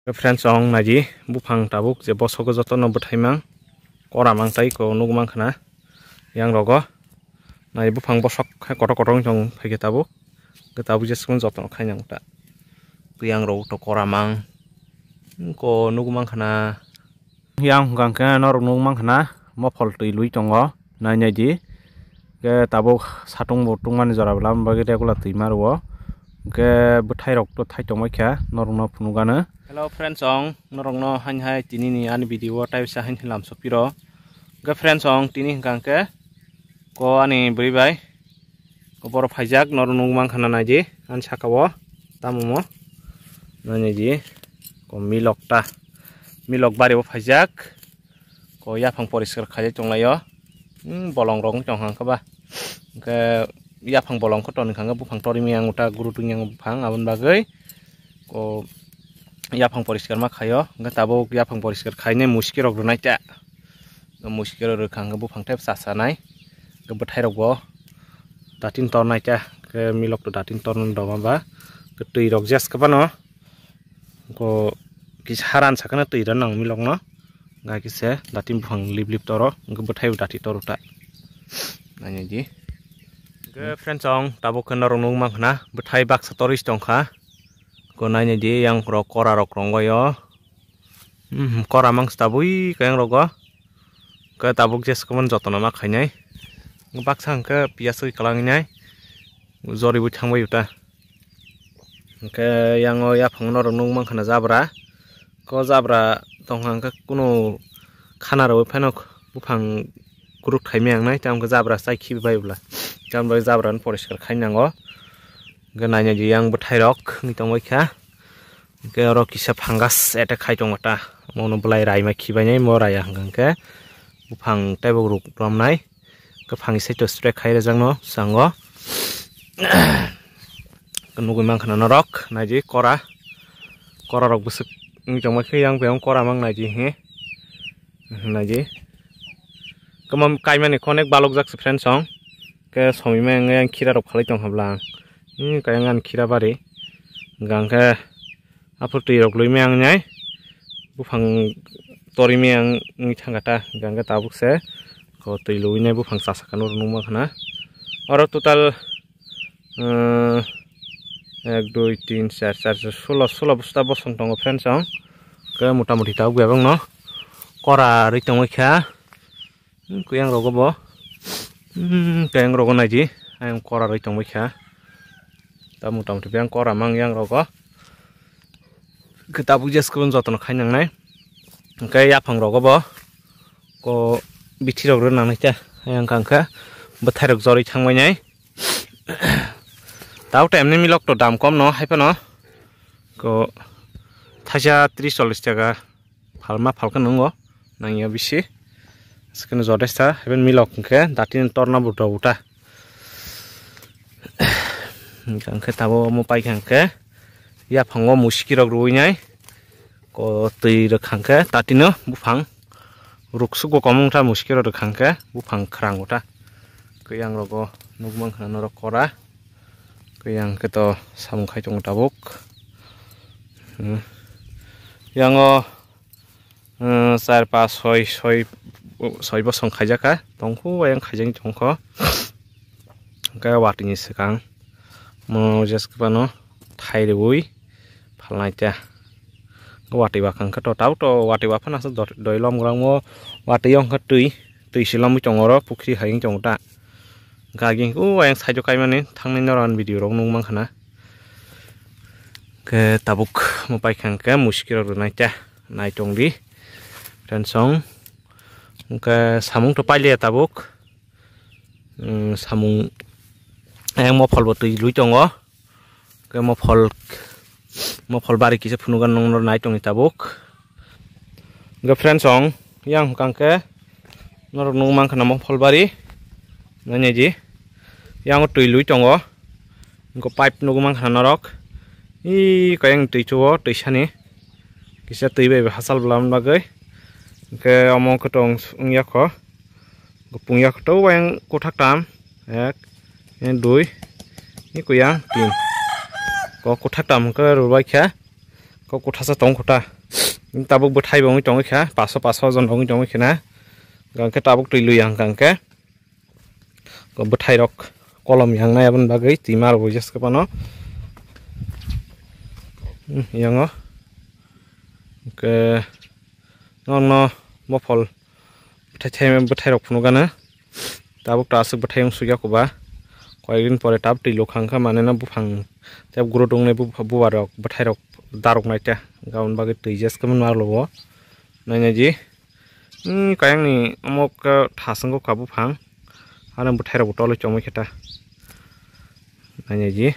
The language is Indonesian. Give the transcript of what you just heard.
Friends ong naji bufang tabuk je bosok joto no bothaimang kora mang tai ko nugmang khana yang rogo nai bufang bosok khai koto koto jong phege tabuk ke tabuk je sun joto khainang ta yang ro to kora mang ko nugmang khana yang gangka nor nugmang khana mo phol tui lui tongo nai naji ke tabuk satung botung man jara blam bagi regula tui marwo ke bethai rok to thai tongmai kha norno phunugana. Hello friends ong norongno hanhai tini ni ani video type sa han lam sopiro ke friends ong tini gangke ko ani beribai ko boro phaijak norong mang khana naji an sakawo tamumo naji ko milok bari bo phaijak ko yapang poriskar khaje tonglayo bolong rong tonghang ka ba ke yapang bolong ko ton khanga bufang tori miang uta guru tunyang bufang abon bagai ko yapang poriskar ma khayo ga tabo yapang poriskar khaine muskir rok runai ta muskir rok khanga bufang tep sasanai ga bethai rok bo datin tor nai ta ke milok to datin tor non doma ba ke tui rok jas ka bano ko kis haran sakana tui ran nang milok no ga kise datin bufang lip toro ga bethai dati toruta nanya ji ke friends ong tabo ke norong nung mang khana bethai bak satoris tongkha ko nanya ji yang pro kora rok ronggoyo kora mang stabui kayang rogo ke tabuk jes kemen jotono ma khainai bak sang ke piasui kalanginai zori bu thangbai uta ke yang o ya phang norong nung mang khana jabra ko jabra tonghang ke kuno khana ro phenok bufang kuruk khaimang nai tam ke jabra sai khibai bla tam bai jabran poriskar khainango ke nanya ji yang bethai rok ni tongbai kha ke ro kisa phangas eta khai tongata mono blai rai ma khibai nai mo raya hangang ke bufang taibo ruk romnai ke phangi sai to strek khai rajangno sango ke nugui mang khana norok naji kora rok busuk ni tongbai khe yang beong kora mang naji he naji kamam kaimani konek balok jak friend song ke somi meng yang khira rok khalai tong hablang kayangan khira bari gangke apur tui rok lui meang nyai bufang tori meang ngi thangata gangke tabuk se ko tui lui nyai bufang sasakan nung khana oro total 1 2 3 4 16 busta bosong tongo friends ong ke motamuti tabuk abang no kora ri tongoi kha kuyang rogo bo kayang rogo naji ayang kora ri tongoi kha ta motamuti yang kora mang yang rogo ke tabuk jes kun jotono khainang nai ke yapang rogo bo ko bithi rok rang nai ta ayang kangkha bethai rok jori thangbai nai tau temne milok to dam kom no haipa no ko thaja 30 40 taka phalma phalka nungo nangya bisi skene jodesta hebben milok ke datin torna buta buta kangkha tabo mo pai kangkha ya phango muskirok ruinai ko tui rok kangkha tatino bufang ruksugo komongta muskirok rok kangkha bufang khrangota kuyang rogo nugmang khana norok kora kuyang keto samung khai tong tabuk yang o 4 5 6 bosong khaijaka tongkhu yang khaijang tongkho ka watini sekang mo jas kpano thai rebui phalnai ta wati wakang ka to tau to wati wa phana doilom grang mo wati yong ka tui silom chongoro pukhri haing chongta gaging ku yang saijo kai mane thangnai noran video rok nung mang khana ke tabuk mo pai khang ka muskil ro nai ta nai tongdi dan song ke samung to paile tabuk samung ayang mo phol botui lui tongo ke mo phol bari kise phunugan nong nai tong tabuk ge friends ong yang kangke nor nung mang khana mo phol bari nanya ji yang tui lui tongo ko pipe nugu mang khana norok i kayang tui chuo tui sani kisa tui be hasal blam bagai ke omong ko tong ungya ko pungya ko to yang kothak tam 1 2 ni kuyang 3 ko kothak tam ko rubai kha ko kuthasa tong khota tabuk bethai bongi tongi kha 500 jon bongi tongi khina gangke tabuk tuilu yang gangke ko bethai rok kolom yang na abon bagai timar bojes ke pano yango ke no mofol bethai rok phunugana tabuk tasuk bethai suya kuba কয়েকদিন পরে তাপ টিলো খাংখা মানেনা বুফাং তেব গুরু দংনে বুবারক বথাইরক দারক নাইতা गाउन बागे तैजास कमन मारलबो नायनायजि कायांनि अमक थासंगो काबु फां आरो बथाइरक टले चमै खेता नायनायजि